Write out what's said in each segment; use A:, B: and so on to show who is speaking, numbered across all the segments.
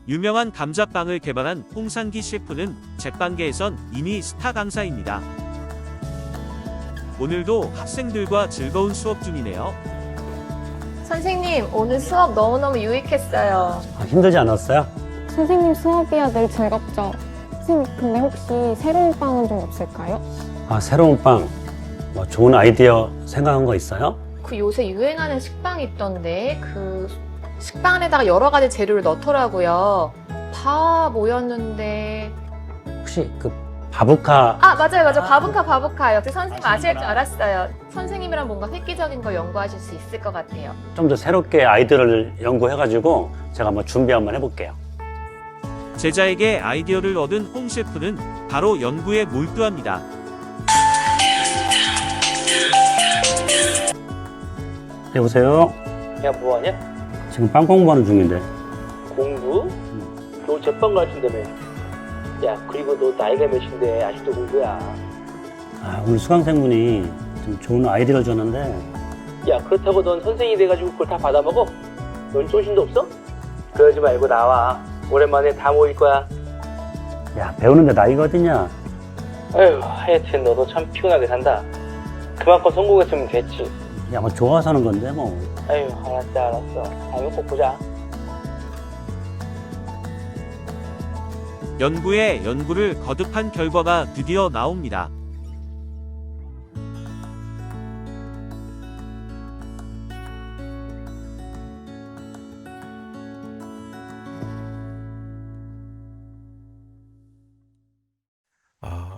A: 유명한 감자빵을 개발한 홍상기 셰프는 제빵계에선 이미 스타 강사입니다. 오늘도 학생들과 즐거운 수업 중이네요.
B: 선생님, 오늘 수업 너무너무 유익했어요.
C: 힘들지 않았어요?
D: 선생님 수업이야 늘 즐겁죠. 선생님 근데 혹시 새로운 빵은 좀 없을까요?
C: 새로운 빵. 좋은 아이디어 생각한 거 있어요?
B: 그 요새 유행하는 식빵이 있던데 그 식빵 안에다가 여러 가지 재료를 넣더라고요. 다 모였는데
C: 혹시 그 바부카.
B: 맞아요. 바부카. 역시 선생님 아실 줄 알았어요. 선생님이랑 뭔가 획기적인 걸 연구하실 수 있을 것 같아요.
C: 좀 더 새롭게 아이디어를 연구해가지고 제가 한번 준비 한번 해볼게요.
A: 제자에게 아이디어를 얻은 홍 셰프는 바로 연구에 몰두합니다.
C: 여보세요?
E: 야, 뭐하냐?
C: 지금 빵 공부하는 중인데.
E: 공부? 너 제빵 가르친다며. 야, 그리고 너 나이가 몇인데 아직도 공부야.
C: 오늘 수강생분이 좀 좋은 아이디어를 줬는데.
E: 야, 그렇다고 넌 선생이 돼가지고 그걸 다 받아먹어? 넌 쫀심도 없어? 그러지 말고 나와. 오랜만에 다 모일 거야.
C: 야, 배우는데 나이가 어딨냐?
E: 아휴, 하여튼 너도 참 피곤하게 산다. 그만큼 성공했으면 됐지.
C: 야, 좋아서 하는 건데 뭐.
E: 아휴, 알았어. 다음에 꼭 보자.
A: 연구에 연구를 거듭한 결과가 드디어 나옵니다.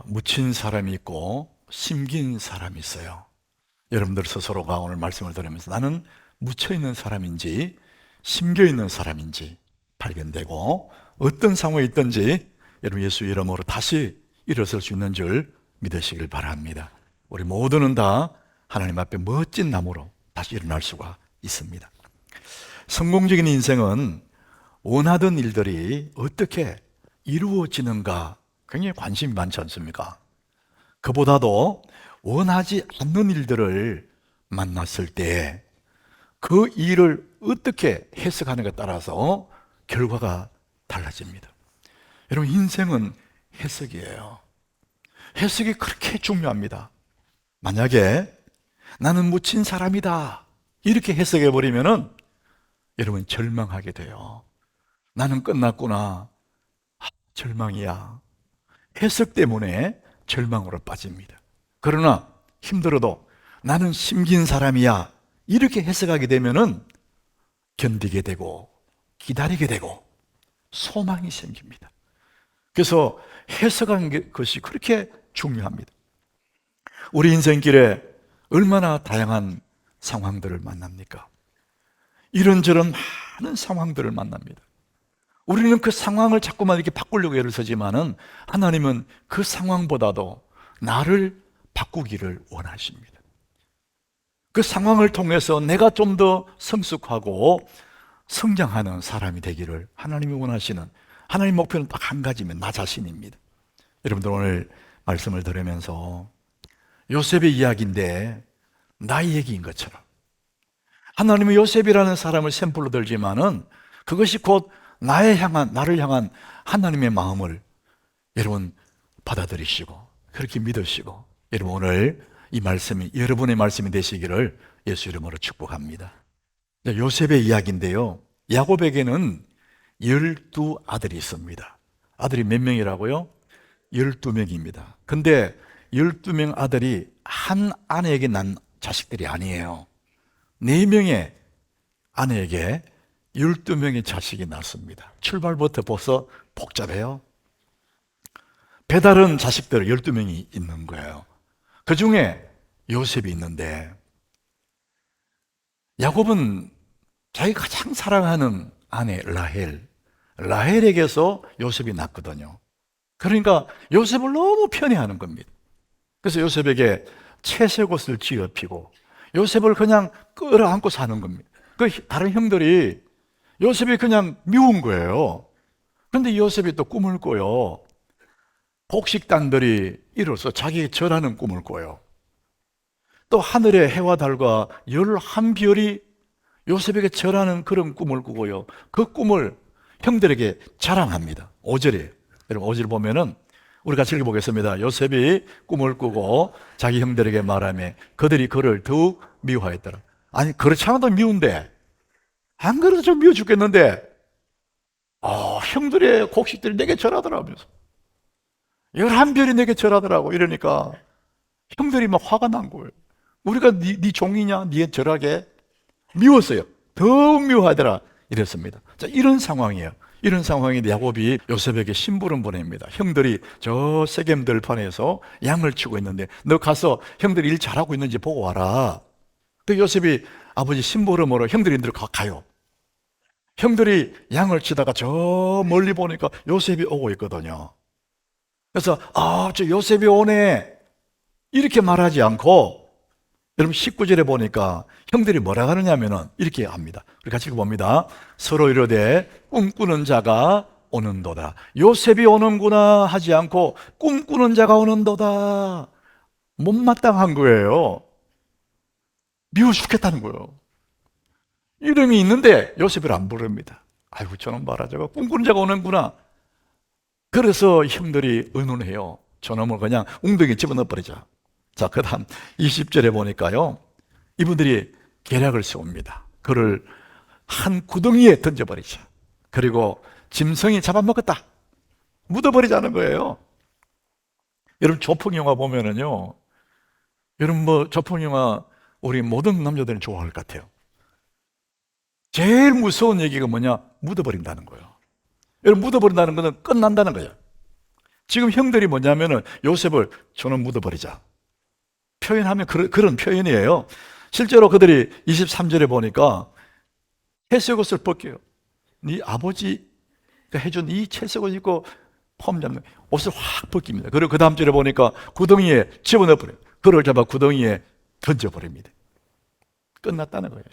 F: 묻힌 사람이 있고 심긴 사람이 있어요. 여러분들 스스로가 오늘 말씀을 들으면서 나는 묻혀있는 사람인지 심겨있는 사람인지 발견되고 어떤 상황에 있든지 여러분 예수 이름으로 다시 일어설 수 있는 줄 믿으시길 바랍니다. 우리 모두는 다 하나님 앞에 멋진 나무로 다시 일어날 수가 있습니다. 성공적인 인생은 원하던 일들이 어떻게 이루어지는가 굉장히 관심이 많지 않습니까? 그보다도 원하지 않는 일들을 만났을 때 그 일을 어떻게 해석하는가에 따라서 결과가 달라집니다. 여러분 인생은 해석이에요. 해석이 그렇게 중요합니다. 만약에 나는 묻힌 사람이다 이렇게 해석해버리면은 여러분 절망하게 돼요. 나는 끝났구나. 절망이야. 해석 때문에 절망으로 빠집니다. 그러나 힘들어도 나는 심긴 사람이야 이렇게 해석하게 되면은 견디게 되고 기다리게 되고 소망이 생깁니다. 그래서 해석한 것이 그렇게 중요합니다. 우리 인생길에 얼마나 다양한 상황들을 만납니까? 이런저런 많은 상황들을 만납니다. 우리는 그 상황을 자꾸만 이렇게 바꾸려고 애를 쓰지만은 하나님은 그 상황보다도 나를 바꾸기를 원하십니다. 그 상황을 통해서 내가 좀 더 성숙하고 성장하는 사람이 되기를 하나님이 원하시는 하나님 목표는 딱 한 가지면 나 자신입니다. 여러분들 오늘 말씀을 들으면서 요셉의 이야기인데 나의 얘기인 것처럼 하나님은 요셉이라는 사람을 샘플로 들지만은 그것이 곧 나를 향한 하나님의 마음을 여러분 받아들이시고 그렇게 믿으시고 여러분 오늘 이 말씀이 여러분의 말씀이 되시기를 예수 이름으로 축복합니다. 요셉의 이야기인데요. 야곱에게는 12 아들이 있습니다. 아들이 몇 명이라고요? 12명입니다. 근데 12명 아들이 한 아내에게 난 자식들이 아니에요. 4명의 아내에게 12명의 자식이 낳습니다. 출발부터 벌써 복잡해요. 배다른 자식들 12명이 있는 거예요. 그 중에 요셉이 있는데 야곱은 자기가 가장 사랑하는 아내 라헬에게서 요셉이 낳거든요. 그러니까 요셉을 너무 편애하는 겁니다. 그래서 요셉에게 채색옷을 쥐어피고 요셉을 그냥 끌어안고 사는 겁니다. 그 다른 형들이 요셉이 그냥 미운 거예요. 그런데 요셉이 또 꿈을 꿔요. 복식단들이 이뤄서 자기에게 절하는 꿈을 꿔요. 또 하늘의 해와 달과 11별이 요셉에게 절하는 그런 꿈을 꾸고요. 그 꿈을 형들에게 자랑합니다. 5절이에요. 여러분 5절 보면은 우리 같이 읽어보겠습니다. 요셉이 꿈을 꾸고 자기 형들에게 말하며 그들이 그를 더욱 미워하였더라. 아니 그렇지 않아도 미운데 안 그래도 좀 미워 죽겠는데 형들의 곡식들이 내게 절하더라면서 11별이 내게 절하더라고. 이러니까 형들이 막 화가 난 거예요. 우리가 네 종이냐? 네 절하게 미웠어요. 더욱 미워하더라 이랬습니다. 자, 이런 상황이에요. 이런 상황인데 야곱이 요셉에게 심부름 보냅니다. 형들이 저 세겜 들판에서 양을 치고 있는데 너 가서 형들이 일 잘하고 있는지 보고 와라. 그 요셉이 아버지 심부름으로 형들인들 가요. 형들이 양을 치다가 저 멀리 보니까 요셉이 오고 있거든요. 그래서 저 요셉이 오네 이렇게 말하지 않고 여러분 19절에 보니까 형들이 뭐라 하느냐면은 이렇게 합니다. 우리 같이 읽어봅니다. 서로 이르되 꿈꾸는 자가 오는도다. 요셉이 오는구나 하지 않고 꿈꾸는 자가 오는도다. 못마땅한 거예요. 미워 죽겠다는 거예요. 이름이 있는데 요셉을 안 부릅니다. 아이고 저놈 봐라 저거 꿈꾸는 자가 오는구나. 그래서 형들이 의논해요. 저놈을 그냥 웅덩이에 집어넣어 버리자. 자, 그 다음 20절에 보니까요 이분들이 계략을 세웁니다. 그를 한 구덩이에 던져버리자. 그리고 짐승이 잡아먹었다 묻어버리자는 거예요. 여러분 조폭영화 보면은요, 여러분 뭐 조폭영화 우리 모든 남자들은 좋아할 것 같아요. 제일 무서운 얘기가 뭐냐? 묻어버린다는 거예요. 여러분 묻어버린다는 것은 끝난다는 거예요. 지금 형들이 뭐냐면은 요셉을 저는 묻어버리자 표현하면 그런 표현이에요. 실제로 그들이 23절에 보니까 채색 옷을 벗겨요. 네 아버지가 해준 이 채색 옷 입고 폼 잡는 옷을 확 벗깁니다. 그리고 그 다음 절에 보니까 구덩이에 집어넣어버려요. 그를 잡아 구덩이에 던져버립니다. 끝났다는 거예요.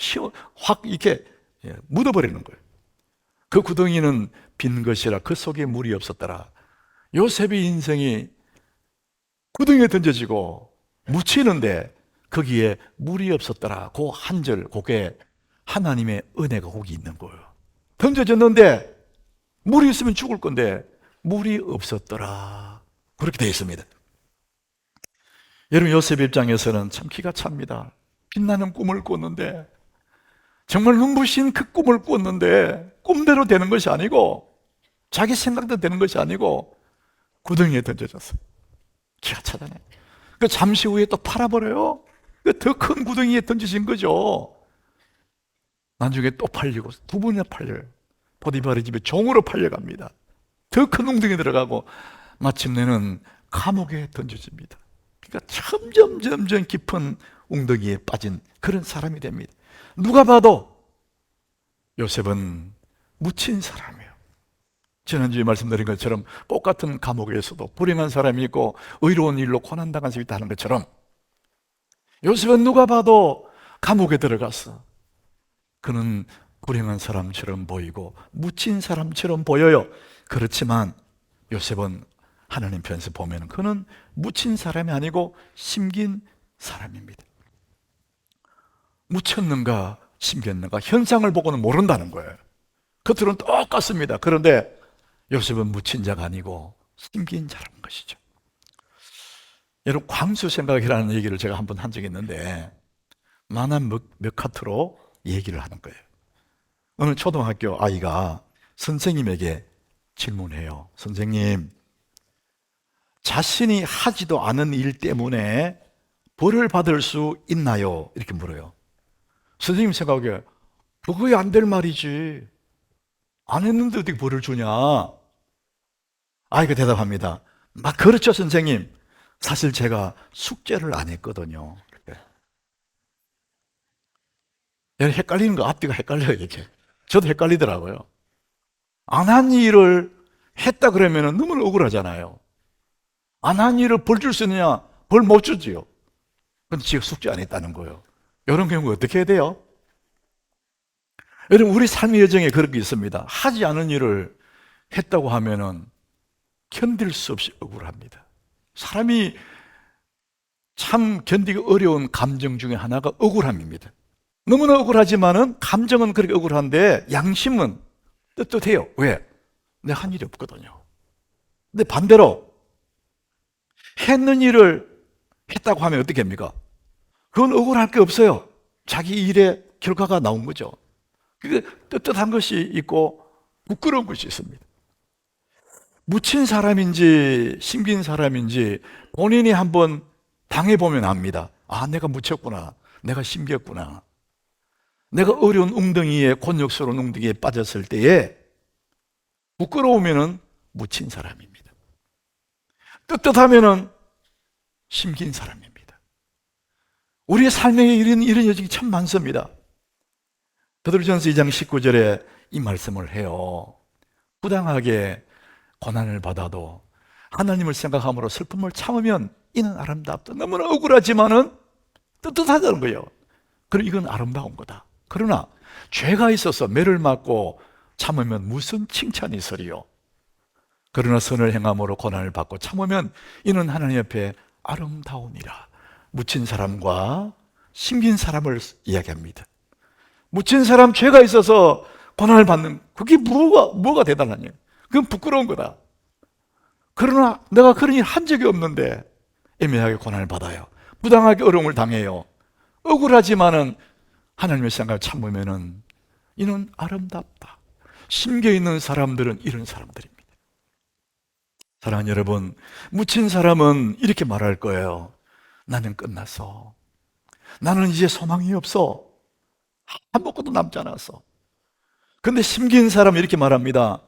F: 확 이렇게 묻어버리는 거예요. 그 구덩이는 빈 것이라 그 속에 물이 없었더라. 요셉의 인생이 구덩이에 던져지고 묻히는데 거기에 물이 없었더라. 그 한 절, 그게 하나님의 은혜가 거기 있는 거예요. 던져졌는데 물이 있으면 죽을 건데 물이 없었더라. 그렇게 되어 있습니다. 여러분 요셉 입장에서는 참 기가 찹니다. 빛나는 꿈을 꿨는데 정말 눈부신 그 꿈을 꿨는데 꿈대로 되는 것이 아니고 자기 생각대로 되는 것이 아니고 구덩이에 던져졌어요. 기가 차잖아요. 그 잠시 후에 또 팔아버려요. 그 더 큰 구덩이에 던져진 거죠. 나중에 또 팔리고 두 번이나 팔려요. 보디바르 집에 종으로 팔려갑니다. 더 큰 웅덩이에 들어가고 마침내는 감옥에 던져집니다. 그러니까 점점 깊은 웅덩이에 빠진 그런 사람이 됩니다. 누가 봐도 요셉은 묻힌 사람이에요. 지난주에 말씀드린 것처럼 똑같은 감옥에서도 불행한 사람이 있고 의로운 일로 고난당한 사람이 있다는 것처럼 요셉은 누가 봐도 감옥에 들어갔어. 그는 불행한 사람처럼 보이고 묻힌 사람처럼 보여요. 그렇지만 요셉은 하나님 편에서 보면 그는 묻힌 사람이 아니고 심긴 사람입니다. 묻혔는가 심겼는가 현상을 보고는 모른다는 거예요. 겉으로는 똑같습니다. 그런데 요셉은 묻힌 자가 아니고 심긴 자라는 것이죠. 여러분 광수 생각이라는 얘기를 제가 한번 한 적이 있는데 만한 몇 카트로 얘기를 하는 거예요. 어느 초등학교 아이가 선생님에게 질문해요. 선생님, 자신이 하지도 않은 일 때문에 벌을 받을 수 있나요? 이렇게 물어요. 선생님 생각에 그거야 안 될 말이지. 안 했는데 어떻게 벌을 주냐? 아이가 대답합니다. 막 그렇죠 선생님. 사실 제가 숙제를 안 했거든요. 이렇게. 헷갈리는 거 앞뒤가 헷갈려요 이렇게. 저도 헷갈리더라고요. 안 한 일을 했다 그러면 너무 억울하잖아요. 안 한 일을 벌 줄 수 있느냐? 벌 못 주지요. 근데 지가 숙제 안 했다는 거예요. 이런 경우가 어떻게 해야 돼요? 여러분 우리 삶의 여정에 그런 게 있습니다. 하지 않은 일을 했다고 하면은 견딜 수 없이 억울합니다. 사람이 참 견디기 어려운 감정 중에 하나가 억울함입니다. 너무나 억울하지만은 감정은 그렇게 억울한데 양심은 떳떳해요. 왜? 내가 한 일이 없거든요. 근데 반대로 했는 일을 했다고 하면 어떻게 합니까? 그건 억울할 게 없어요. 자기 일의 결과가 나온 거죠. 그게 떳떳한 것이 있고 부끄러운 것이 있습니다. 묻힌 사람인지 심긴 사람인지 본인이 한번 당해보면 압니다. 아, 내가 묻혔구나. 내가 심겼구나. 내가 어려운 웅덩이에, 곤욕스러운 웅덩이에 빠졌을 때에 부끄러우면은 묻힌 사람입니다. 떳떳하면은 심긴 사람입니다. 우리의 삶에 이런 여정이 참 많습니다. 베드로전서 2장 19절에 이 말씀을 해요. 부당하게 고난을 받아도 하나님을 생각함으로 슬픔을 참으면 이는 아름답다. 너무나 억울하지만은 떳떳하다는 거예요. 그럼 이건 아름다운 거다. 그러나 죄가 있어서 매를 맞고 참으면 무슨 칭찬이 있으리요. 그러나 선을 행함으로 고난을 받고 참으면 이는 하나님 앞에 아름다우니라. 묻힌 사람과 심긴 사람을 이야기합니다. 묻힌 사람 죄가 있어서 고난을 받는 그게 뭐가 대단하냐. 그건 부끄러운 거다. 그러나 내가 그런 일 한 적이 없는데 애매하게 고난을 받아요. 부당하게 어려움을 당해요. 억울하지만은 하나님의 생각을 참으면은 이는 아름답다. 심겨 있는 사람들은 이런 사람들입니다. 사랑하는 여러분, 묻힌 사람은 이렇게 말할 거예요. 나는 끝났어. 나는 이제 소망이 없어. 아무것도 남지 않았어. 근데 심긴 사람은 이렇게 말합니다.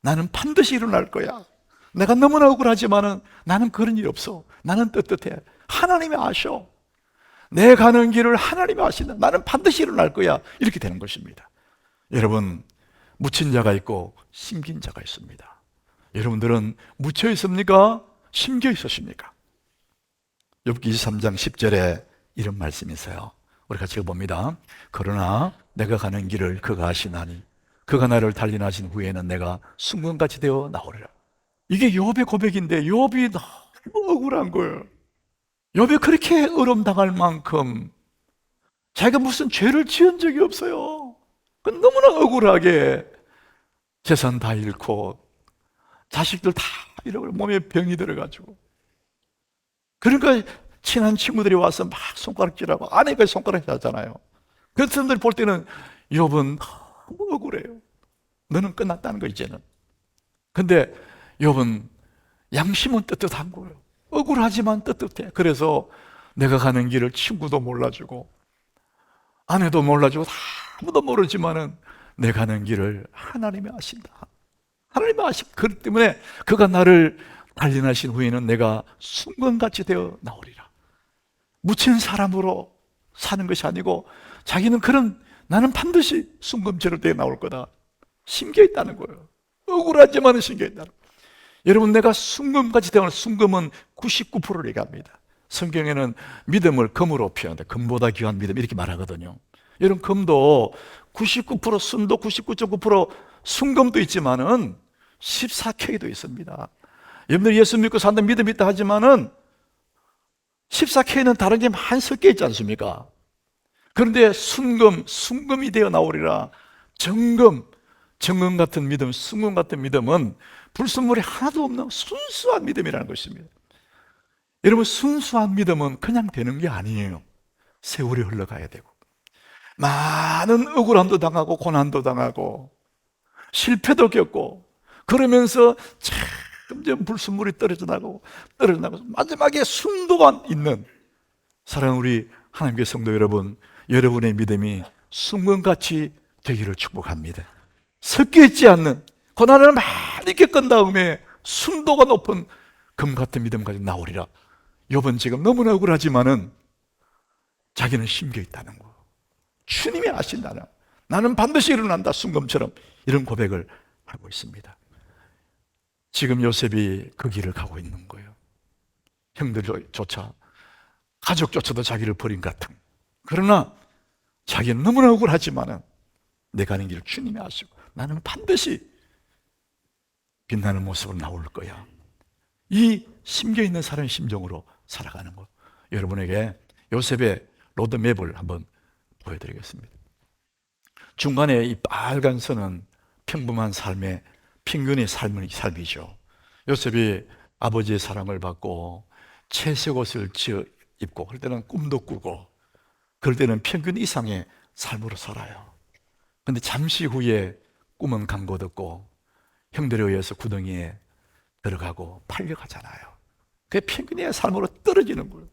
F: 나는 반드시 일어날 거야. 내가 너무나 억울하지만은 나는 그런 일 없어. 나는 떳떳해. 하나님이 아셔. 내 가는 길을 하나님이 아신다. 나는 반드시 일어날 거야. 이렇게 되는 것입니다. 여러분, 묻힌 자가 있고 심긴 자가 있습니다. 여러분들은 묻혀 있습니까? 심겨 있으십니까? 욥기 23장 10절에 이런 말씀이 있어요. 우리 같이 읽어봅니다. 그러나 내가 가는 길을 그가 아시나니 그가 나를 단련하신 후에는 내가 순금같이 되어 나오리라. 이게 욥의 고백인데 욥이 너무 억울한 거예요. 욥이 그렇게 어려움당할 만큼 자기가 무슨 죄를 지은 적이 없어요. 너무나 억울하게 재산 다 잃고 자식들 다 잃어버려 몸에 병이 들어가지고 그러니까 친한 친구들이 와서 막 손가락질하고 아내가 손가락질하잖아요. 그런 사람들이 볼 때는 욥은 너무 억울해요. 너는 끝났다는 거 이제는. 근데 욥은 양심은 떳떳한 거예요. 억울하지만 떳떳해. 그래서 내가 가는 길을 친구도 몰라주고 아내도 몰라주고 아무도 모르지만은 내 가는 길을 하나님이 아신다. 하나님이 그렇기 때문에 그가 나를 단련하신 후에는 내가 순금같이 되어 나오리라. 묻힌 사람으로 사는 것이 아니고 자기는 나는 반드시 순금처럼 되어 나올 거다. 심겨 있다는 거예요. 억울하지만 심겨 있다는 거예요. 여러분, 내가 순금같이 되어 순금은 99%를 얘기합니다. 성경에는 믿음을 금으로 표현한다. 금보다 귀한 믿음 이렇게 말하거든요. 여러분, 금도 99% 순도 99.9% 순금도 있지만은 14K도 있습니다. 여러분들 예수 믿고 산다 믿음이 있다 하지만은 14K는 다른 게 많이 섞여 있지 않습니까? 그런데 순금이 되어 나오리라. 정금 같은 믿음, 순금 같은 믿음은 불순물이 하나도 없는 순수한 믿음이라는 것입니다. 여러분, 순수한 믿음은 그냥 되는 게 아니에요. 세월이 흘러가야 되고 많은 억울함도 당하고 고난도 당하고 실패도 겪고 그러면서 점점 불순물이 떨어져 나가고 마지막에 순도가 있는 사랑하는 우리 하나님의 성도 여러분, 여러분의 믿음이 순금같이 되기를 축복합니다. 섞여 있지 않는 고난을 많이 겪은 다음에 순도가 높은 금 같은 믿음까지 나오리라. 욥은 지금 너무나 억울하지만은 자기는 심겨 있다는 거. 주님이 아신다는, 나는 반드시 일어난다, 순금처럼 이런 고백을 하고 있습니다. 지금 요셉이 그 길을 가고 있는 거예요. 형들조차 가족조차도 자기를 버린 것 같은. 그러나 자기는 너무나 억울하지만은 내 가는 길을 주님이 아시고 나는 반드시 빛나는 모습으로 나올 거야. 이 심겨있는 사람의 심정으로 살아가는 것. 여러분에게 요셉의 로드맵을 한번 보여드리겠습니다. 중간에 이 빨간 선은 평범한 삶의 평균의 삶이죠. 요셉이 아버지의 사랑을 받고 채색 옷을 지어 입고, 그럴 때는 꿈도 꾸고, 그럴 때는 평균 이상의 삶으로 살아요. 근데 잠시 후에 꿈은 강도듣고 형들에 의해서 구덩이에 들어가고 팔려가잖아요. 그게 평균의 삶으로 떨어지는 거예요.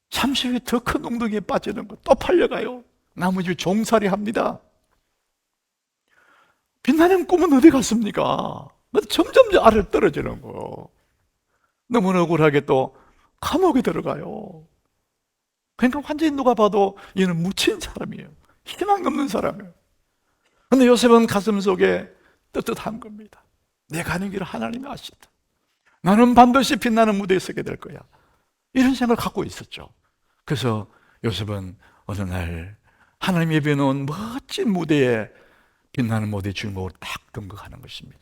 F: 잠시 후에 더 큰 웅덩이에 빠지는 거, 또 팔려가요. 나머지 종살이 합니다. 빛나는 꿈은 어디 갔습니까? 점점 아래로 떨어지는 거예요. 너무나 억울하게 또 감옥에 들어가요. 그러니까 완전히 누가 봐도 얘는 묻힌 사람이에요. 희망 없는 사람이에요. 그런데 요셉은 가슴 속에 떳떳한 겁니다. 내 가는 길을 하나님이 아신다. 나는 반드시 빛나는 무대에 서게 될 거야. 이런 생각을 갖고 있었죠. 그래서 요셉은 어느 날 하나님이 예비해놓은 멋진 무대에, 빛나는 무대의 주인공으로 딱 등극하는 것입니다.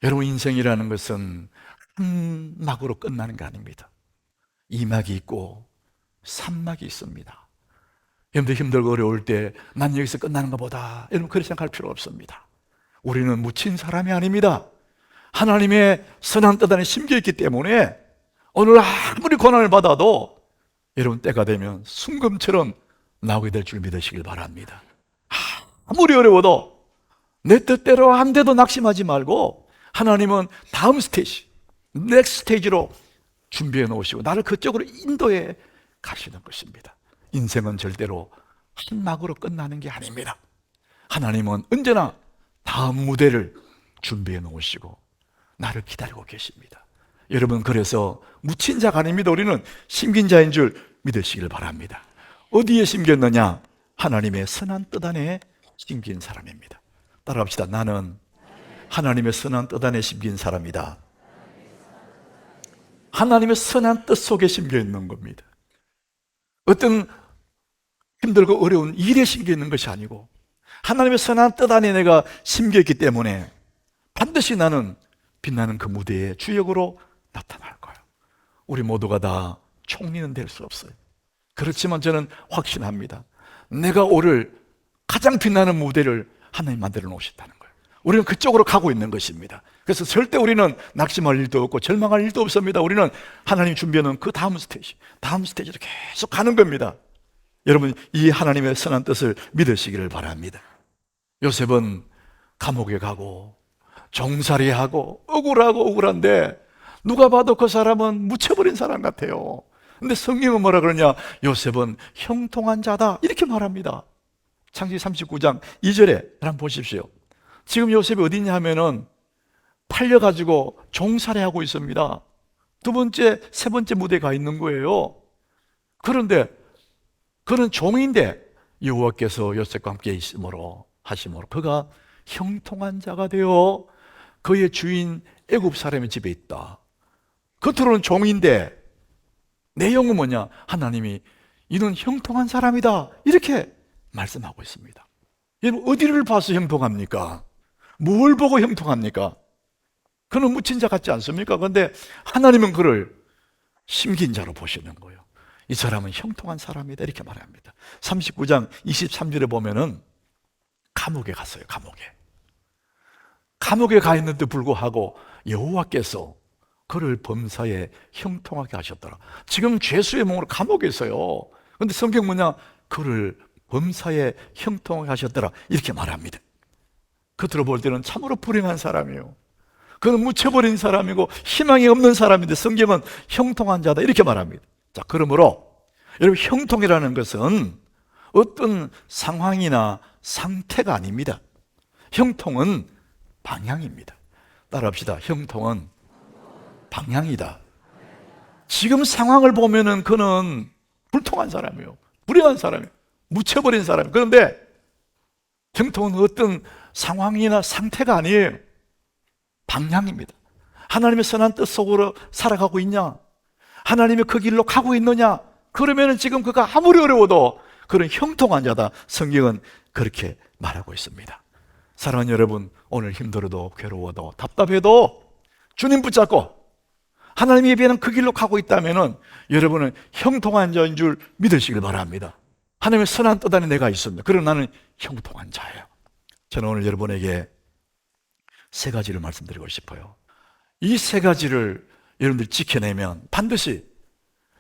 F: 여러분, 인생이라는 것은 한 막으로 끝나는 게 아닙니다. 2막이 있고 3막이 있습니다. 여러분들 힘들고 어려울 때 난 여기서 끝나는 것보다, 여러분 그렇게 생각할 필요 없습니다. 우리는 묻힌 사람이 아닙니다. 하나님의 선한 뜻 안에 심겨있기 때문에 오늘 아무리 고난을 받아도 여러분 때가 되면 순금처럼 나오게 될 줄 믿으시길 바랍니다. 아무리 어려워도 내 뜻대로 안 돼도 낙심하지 말고, 하나님은 다음 스테이지, 넥스트 스테이지로 준비해 놓으시고 나를 그쪽으로 인도해 가시는 것입니다. 인생은 절대로 한 막으로 끝나는 게 아닙니다. 하나님은 언제나 다음 무대를 준비해 놓으시고 나를 기다리고 계십니다. 여러분, 그래서 묻힌 자가 아닙니다. 우리는 심긴 자인 줄 믿으시길 바랍니다. 어디에 심겼느냐? 하나님의 선한 뜻 안에 심긴 사람입니다. 따라합시다. 나는 하나님의 선한 뜻 안에 심긴 사람이다. 하나님의 선한 뜻 속에 심겨 있는 겁니다. 어떤 힘들고 어려운 일에 심겨 있는 것이 아니고 하나님의 선한 뜻 안에 내가 심겨 있기 때문에 반드시 나는 빛나는 그 무대에 주역으로 나타날 거예요. 우리 모두가 다 총리는 될 수 없어요. 그렇지만 저는 확신합니다. 내가 오늘 가장 빛나는 무대를 하나님 만들어 놓으셨다는 거예요. 우리는 그쪽으로 가고 있는 것입니다. 그래서 절대 우리는 낙심할 일도 없고 절망할 일도 없습니다. 우리는 하나님 준비하는 그 다음 스테이지로 계속 가는 겁니다. 여러분, 이 하나님의 선한 뜻을 믿으시기를 바랍니다. 요셉은 감옥에 가고 종살이하고 억울한데 누가 봐도 그 사람은 묻혀버린 사람 같아요. 근데 성경은 뭐라 그러냐? 요셉은 형통한 자다, 이렇게 말합니다. 창세기 39장 2절에 한번 보십시오. 지금 요셉이 어디 있냐 하면은 팔려가지고 종살이하고 있습니다. 두 번째, 세 번째 무대에 가 있는 거예요. 그런데 그는 종인데 여호와께서 요셉과 함께 하심으로 그가 형통한 자가 되어 그의 주인 애굽 사람의 집에 있다. 겉으로는 종인데 내용은 뭐냐? 하나님이 이는 형통한 사람이다, 이렇게 말씀하고 있습니다. 여러분, 어디를 봐서 형통합니까? 뭘 보고 형통합니까? 그는 묻힌 자 같지 않습니까? 그런데 하나님은 그를 심긴 자로 보시는 거예요. 이 사람은 형통한 사람이다, 이렇게 말합니다. 39장 23절에 보면은 감옥에 갔어요. 감옥에 가 있는데 불구하고 여호와께서 그를 범사에 형통하게 하셨더라. 지금 죄수의 몸으로 감옥에 있어요. 그런데 성경 뭐냐? 그를 범사에 형통하게 하셨더라, 이렇게 말합니다. 겉으로 볼 때는 참으로 불행한 사람이에요. 그는 묻혀버린 사람이고 희망이 없는 사람인데 성경은 형통한 자다, 이렇게 말합니다. 자, 그러므로 여러분, 형통이라는 것은 어떤 상황이나 상태가 아닙니다. 형통은 방향입니다. 따라합시다. 형통은 방향이다. 지금 상황을 보면은 그는 불통한 사람이에요. 불행한 사람이에요. 묻혀버린 사람이에요. 그런데 형통은 어떤 상황이나 상태가 아니에요. 방향입니다. 하나님의 선한 뜻 속으로 살아가고 있냐? 하나님의 그 길로 가고 있느냐? 그러면은 지금 그가 아무리 어려워도 그런 형통한 자다, 성경은 그렇게 말하고 있습니다. 사랑하는 여러분, 오늘 힘들어도 괴로워도 답답해도 주님 붙잡고 하나님이 예비하는 그 길로 가고 있다면은 여러분은 형통한 자인 줄 믿으시길 바랍니다. 하나님의 선한 뜻 안에 내가 있습니다. 그러나 나는 형통한 자예요. 저는 오늘 여러분에게 세 가지를 말씀드리고 싶어요. 이 세 가지를 여러분들이 지켜내면 반드시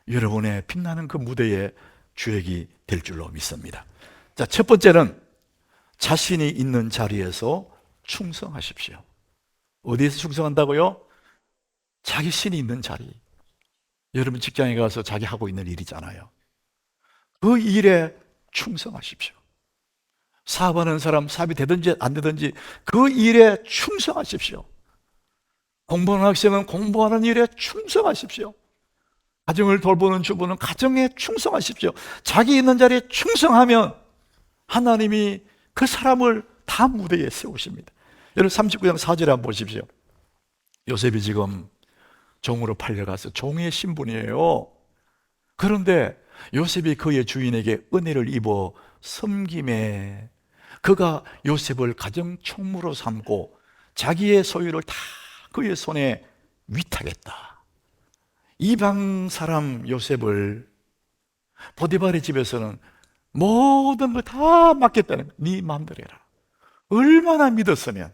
F: 여러분의 빛나는 그 무대의 주역이 될 줄로 믿습니다. 자, 첫 번째는 자신이 있는 자리에서 충성하십시오. 어디에서 충성한다고요? 자기 신이 있는 자리. 여러분 직장에 가서 자기 하고 있는 일이잖아요. 그 일에 충성하십시오. 사업하는 사람 사업이 되든지 안 되든지 그 일에 충성하십시오. 공부하는 학생은 공부하는 일에 충성하십시오. 가정을 돌보는 주부는 가정에 충성하십시오. 자기 있는 자리에 충성하면 하나님이 그 사람을 다음 무대에 세우십니다. 여러분 39장 4절에 한번 보십시오. 요셉이 지금 종으로 팔려가서 종의 신분이에요. 그런데 요셉이 그의 주인에게 은혜를 입어 섬김에 그가 요셉을 가정 총무로 삼고 자기의 소유를 다 그의 손에 위탁했다. 이방 사람 요셉을 보디발의 집에서는 모든 걸 다 맡겼다는 거야. 네 마음대로 해라. 얼마나 믿었으면,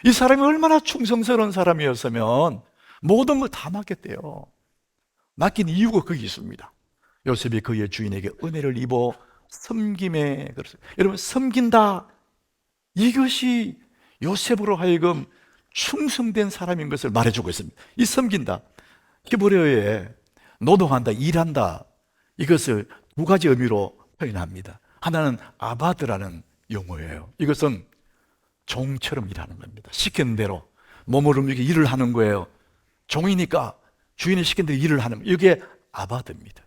F: 이 사람이 얼마나 충성스러운 사람이었으면 모든 걸 다 맡겼대요. 맡긴 이유가 거기 있습니다. 요셉이 그의 주인에게 은혜를 입어 섬김에 그랬어요. 여러분 섬긴다, 이것이 요셉으로 하여금 충성된 사람인 것을 말해주고 있습니다. 이 섬긴다, 히브리어에 노동한다, 일한다, 이것을 두 가지 의미로 표현합니다. 하나는 아바드라는 용어예요. 이것은 종처럼 일하는 겁니다. 시키는 대로 몸을 움직이게 일을 하는 거예요. 종이니까 주인이 시킨 대로 일을 하는 거예요. 이게 아바드입니다.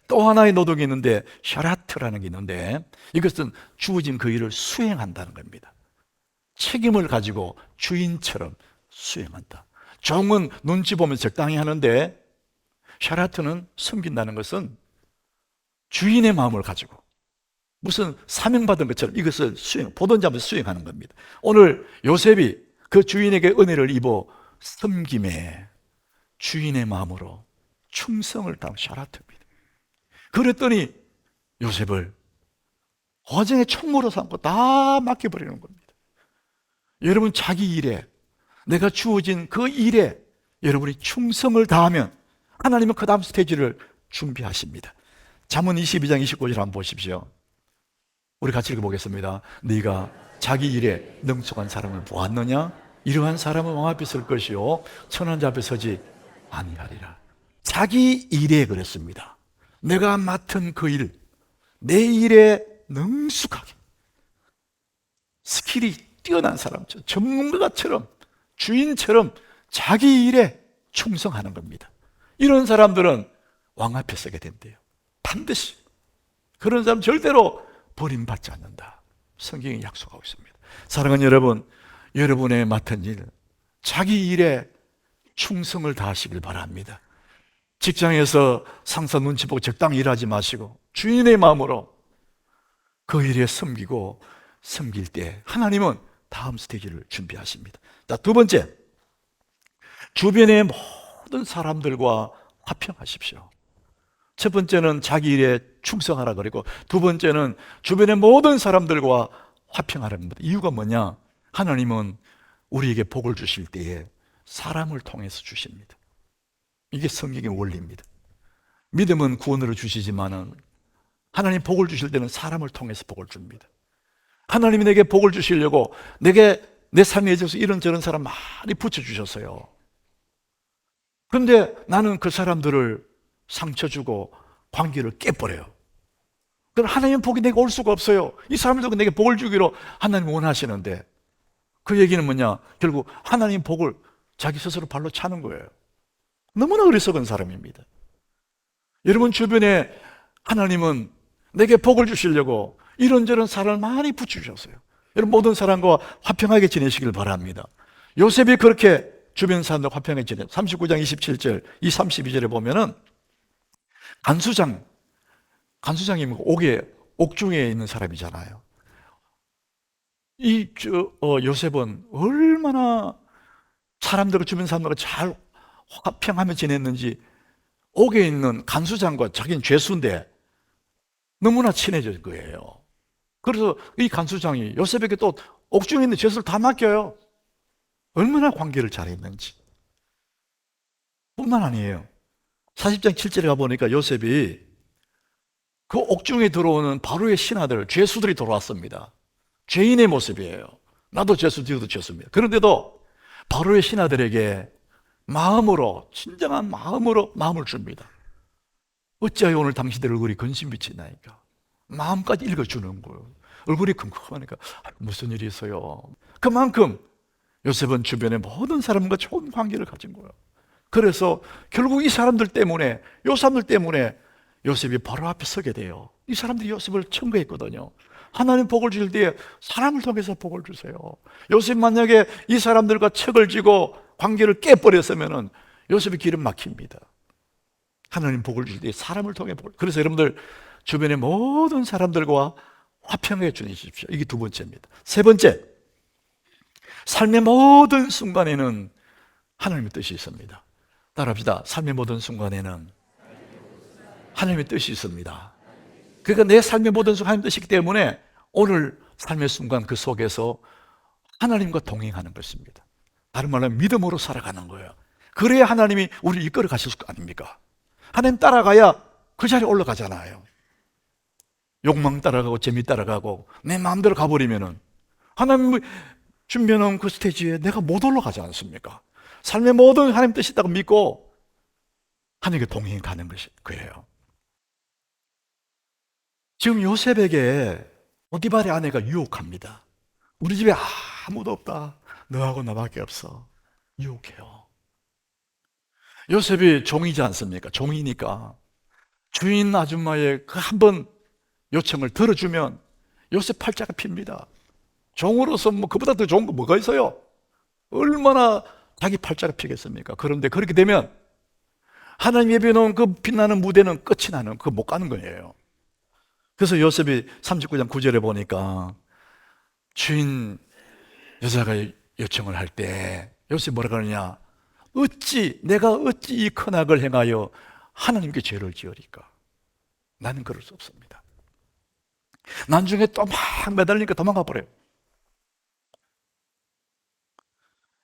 F: 또 하나의 노동이 있는데 샤라트라는 게 있는데 이것은 주어진 그 일을 수행한다는 겁니다. 책임을 가지고 주인처럼 수행한다. 종은 눈치 보면서 적당히 하는데 샤라트는 섬긴다는 것은 주인의 마음을 가지고 무슨 사명받은 것처럼 이것을 보던 잡아서 수행하는 겁니다. 오늘 요셉이 그 주인에게 은혜를 입어 섬김에 주인의 마음으로 충성을 다한 샤라트입니다. 그랬더니 요셉을 화정의 총무로 삼고 다 맡겨버리는 겁니다. 여러분 자기 일에, 내가 주어진 그 일에 여러분이 충성을 다하면 하나님은 그 다음 스테이지를 준비하십니다. 잠언 22장 29절 한번 보십시오. 우리 같이 읽어보겠습니다. 네가 자기 일에 능숙한 사람을 보았느냐? 이러한 사람은 왕 앞에 설 것이요 천한 자 앞에 서지 아니하리라. 자기 일에 그랬습니다. 내가 맡은 그 일, 내 일에 능숙하게 스킬이 뛰어난 사람처럼 전문가처럼 주인처럼 자기 일에 충성하는 겁니다. 이런 사람들은 왕 앞에 서게 된대요. 반드시. 그런 사람 절대로 버림받지 않는다. 성경이 약속하고 있습니다. 사랑하는 여러분, 여러분의 맡은 일, 자기 일에 충성을 다하시길 바랍니다. 직장에서 상사 눈치 보고 적당히 일하지 마시고 주인의 마음으로 그 일에 섬기고 섬길 때 하나님은 다음 스테이지를 준비하십니다. 자, 두 번째, 주변의 모든 사람들과 화평하십시오. 첫 번째는 자기 일에 충성하라 그리고 두 번째는 주변의 모든 사람들과 화평하라는 겁니다. 이유가 뭐냐? 하나님은 우리에게 복을 주실 때에 사람을 통해서 주십니다. 이게 성경의 원리입니다. 믿음은 구원으로 주시지만은 하나님 복을 주실 때는 사람을 통해서 복을 줍니다. 하나님이 내게 복을 주시려고 내게 내 삶에 있어서 이런저런 사람 많이 붙여주셨어요. 그런데 나는 그 사람들을 상처 주고 관계를 깨버려요. 그럼 하나님의 복이 내게 올 수가 없어요. 이 사람들도 내게 복을 주기로 하나님 원하시는데 그 얘기는 뭐냐? 결국 하나님 복을 자기 스스로 발로 차는 거예요. 너무나 어리석은 사람입니다. 여러분 주변에 하나님은 내게 복을 주시려고 이런저런 사람을 많이 붙여주셨어요. 여러분 모든 사람과 화평하게 지내시길 바랍니다. 요셉이 그렇게 주변 사람들과 화평하게 지내 39장 27절 이 32절에 보면은 간수장이 옥중에 있는 사람이잖아요. 요셉은 얼마나 사람들과 주변 사람들과 잘 화평하며 지냈는지 옥에 있는 간수장과 자기는 죄수인데 너무나 친해질 거예요. 그래서 이 간수장이 요셉에게 또 옥중에 있는 젖을 다 맡겨요. 얼마나 관계를 잘했는지. 뿐만 아니에요. 40장 7절에 가보니까 요셉이 그 옥중에 들어오는 바로의 신하들, 죄수들이 돌아왔습니다. 죄인의 모습이에요. 나도 죄수, 너도 죄수입니다. 그런데도 바로의 신하들에게 마음으로, 진정한 마음으로 마음을 줍니다. 어찌하여 오늘 당신들 얼굴이 근심빛이 나니까 마음까지 읽어주는 거예요. 얼굴이 컴컴하니까 무슨 일이 있어요. 그만큼 요셉은 주변의 모든 사람과 좋은 관계를 가진 거예요. 그래서 결국 이 사람들 때문에, 요 사람들 때문에 요셉이 바로 앞에 서게 돼요. 이 사람들이 요셉을 청구했거든요. 하나님 복을 줄 때 사람을 통해서 복을 주세요. 요셉 만약에 이 사람들과 척을 지고 관계를 깨버렸으면 요셉의 길은 막힙니다. 하나님 복을 줄 때 사람을 통해 복을. 그래서 여러분들 주변의 모든 사람들과 화평해 주십시오. 이게 두 번째입니다. 세 번째, 삶의 모든 순간에는 하나님의 뜻이 있습니다. 따라합시다. 삶의 모든 순간에는 하나님의 뜻이 있습니다. 그러니까 내 삶의 모든 순간 하나님의 뜻이기 때문에 오늘 삶의 순간 그 속에서 하나님과 동행하는 것입니다. 다른 말로 믿음으로 살아가는 거예요. 그래야 하나님이 우리를 이끌어 가실 거 아닙니까? 하나님 따라가야 그 자리에 올라가잖아요. 욕망 따라가고 재미 따라가고 내 마음대로 가버리면은 하나님이 준비해놓은 그 스테이지에 내가 못 올라가지 않습니까? 삶의 모든 하나님 뜻이 있다고 믿고 하나님께 동행하는 것이 그래요. 지금 요셉에게 보디발의 아내가 유혹합니다. 우리 집에 아무도 없다. 너하고 나밖에 없어. 유혹해요. 요셉이 종이지 않습니까? 종이니까 주인 아줌마의 그 한 번 요청을 들어주면 요셉 팔자가 핍니다. 종으로서 뭐 그보다 더 좋은 거 뭐가 있어요? 얼마나 자기 팔자가 피겠습니까? 그런데 그렇게 되면 하나님 예비해 놓은 그 빛나는 무대는 끝이 나는 그거 못 가는 거예요. 그래서 요셉이 39장 9절에 보니까 주인 여자가 요청을 할 때 요셉이 뭐라 그러냐? 내가 어찌 이 큰 악을 행하여 하나님께 죄를 지으리까? 나는 그럴 수 없습니다. 나중에 또 막 매달리니까 도망가 버려요.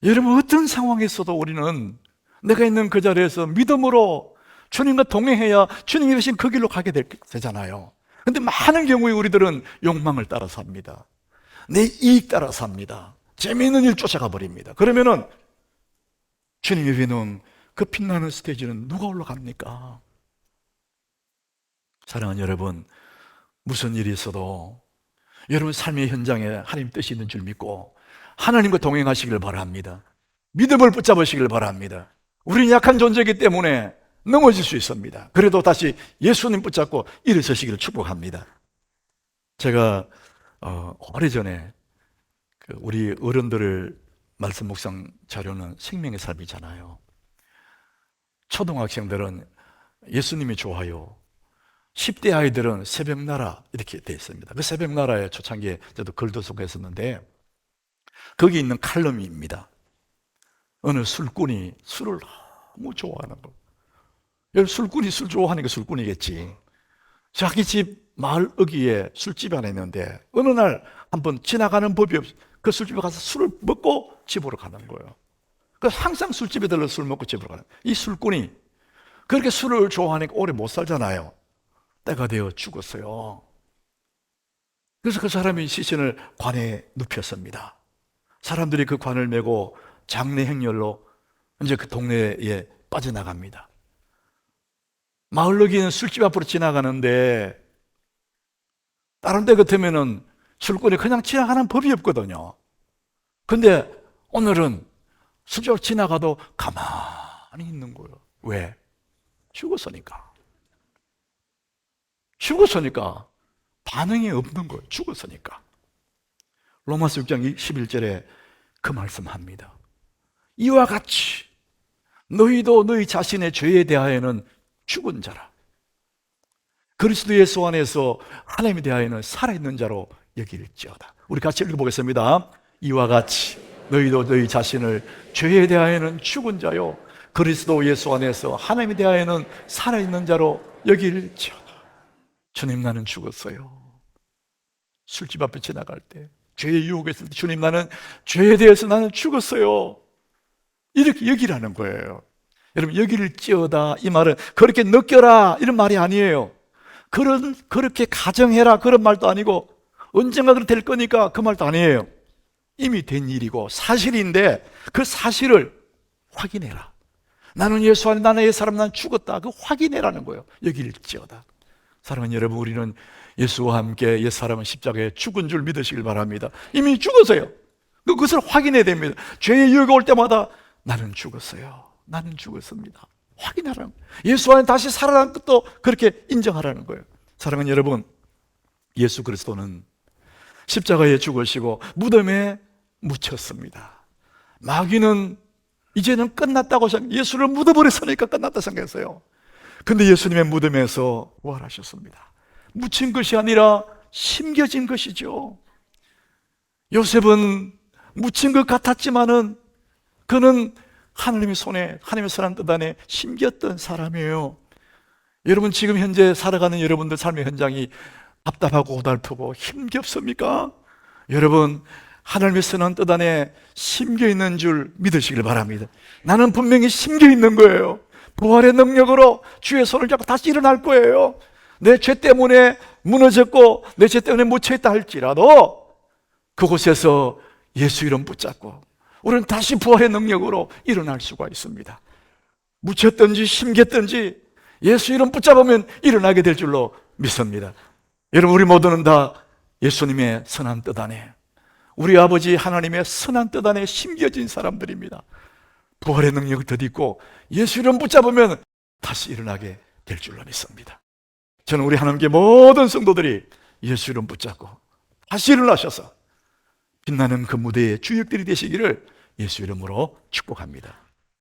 F: 여러분 어떤 상황에서도 우리는 내가 있는 그 자리에서 믿음으로 주님과 동행해야 주님이 되신 그 길로 가게 되잖아요. 근데 많은 경우에 우리들은 욕망을 따라 삽니다. 내 이익 따라 삽니다. 재미있는 일 쫓아가 버립니다. 그러면은 주님이 위는 그 빛나는 스테이지는 누가 올라갑니까? 사랑하는 여러분, 무슨 일이 있어도 여러분 삶의 현장에 하나님 뜻이 있는 줄 믿고 하나님과 동행하시길 바랍니다. 믿음을 붙잡으시길 바랍니다. 우리는 약한 존재이기 때문에 넘어질 수 있습니다. 그래도 다시 예수님 붙잡고 일어서시기를 축복합니다. 제가 오래전에 우리 어른들을 말씀 묵상 자료는 생명의 삶이잖아요. 초등학생들은 예수님이 좋아요. 10대 아이들은 새벽나라 이렇게 되어 있습니다. 그 새벽나라에 초창기에 저도 글도 소개했었는데 거기 있는 칼럼입니다. 어느 술꾼이 술을 너무 좋아하는 거. 술꾼이 술 좋아하니까 술꾼이겠지. 자기 집 마을 어귀에 술집 하나 있는데 어느 날 한번 지나가는 법이 없어 그 술집에 가서 술을 먹고 집으로 가는 거예요. 그래서 항상 술집에 들러 술 먹고 집으로 가는 거예요. 이 술꾼이 그렇게 술을 좋아하니까 오래 못 살잖아요. 때가 되어 죽었어요. 그래서 그 사람이 시신을 관에 눕혔습니다. 사람들이 그 관을 메고 장례 행렬로 이제 그 동네에 빠져나갑니다. 마을로기는 술집 앞으로 지나가는데 다른 데 같으면은 술꾼이 그냥 지나가는 법이 없거든요. 근데 오늘은 술집으로 지나가도 가만히 있는 거예요. 왜? 죽었으니까. 죽었으니까 반응이 없는 거예요. 죽었으니까. 로마서 6장 11절에 그 말씀합니다. 이와 같이 너희도 너희 자신의 죄에 대하여는 죽은 자라. 그리스도 예수 안에서 하나님에 대하여는 살아있는 자로 여길지어다. 우리 같이 읽어보겠습니다. 이와 같이 너희도 너희 자신을 죄에 대하여는 죽은 자요 그리스도 예수 안에서 하나님에 대하여는 살아있는 자로 여길지어다. 주님 나는 죽었어요. 술집 앞에 지나갈 때, 죄의 유혹에 있을 때, 주님 나는 죄에 대해서 나는 죽었어요. 이렇게 여기라는 거예요. 여러분, 여기를찌어다 이 말은 그렇게 느껴라 이런 말이 아니에요. 그렇게 가정해라 그런 말도 아니고, 언젠가 그렇게 될 거니까 그 말도 아니에요. 이미 된 일이고 사실인데 그 사실을 확인해라. 나는 예수 안에, 나는 옛 사람, 난 죽었다. 그 확인해라는 거예요. 여기를찌어다. 사랑하는 여러분, 우리는 예수와 함께 옛 사람은 십자가에 죽은 줄 믿으시길 바랍니다. 이미 죽었어요. 그것을 확인해야 됩니다. 죄의 유혹이 올 때마다 나는 죽었어요. 나는 죽었습니다. 확인하라는 거예요. 예수 안에 다시 살아난 것도 그렇게 인정하라는 거예요. 사랑하는 여러분, 예수 그리스도는 십자가에 죽으시고 무덤에 묻혔습니다. 마귀는 이제는 끝났다고 생각해요. 예수를 묻어버렸으니까 끝났다 생각했어요. 근데 예수님의 무덤에서 부활하셨습니다. 묻힌 것이 아니라 심겨진 것이죠. 요셉은 묻힌 것 같았지만은 그는 하나님의 손에, 하나님의 선한 뜻 안에 심겼던 사람이에요. 여러분, 지금 현재 살아가는 여러분들 삶의 현장이 답답하고 고달프고 힘겹습니까? 여러분, 하나님의 선한 뜻 안에 심겨 있는 줄 믿으시길 바랍니다. 나는 분명히 심겨 있는 거예요. 부활의 능력으로 주의 손을 잡고 다시 일어날 거예요. 내 죄 때문에 무너졌고 내 죄 때문에 묻혀있다 할지라도 그곳에서 예수 이름 붙잡고 우리는 다시 부활의 능력으로 일어날 수가 있습니다. 묻혔든지 심겼든지 예수 이름 붙잡으면 일어나게 될 줄로 믿습니다. 여러분, 우리 모두는 다 예수님의 선한 뜻 안에, 우리 아버지 하나님의 선한 뜻 안에 심겨진 사람들입니다. 부활의 능력을 덧입고 예수 이름 붙잡으면 다시 일어나게 될 줄로 믿습니다. 저는 우리 하나님께 모든 성도들이 예수 이름 붙잡고 다시 일어나셔서 빛나는 그 무대의 주역들이 되시기를 예수 이름으로 축복합니다.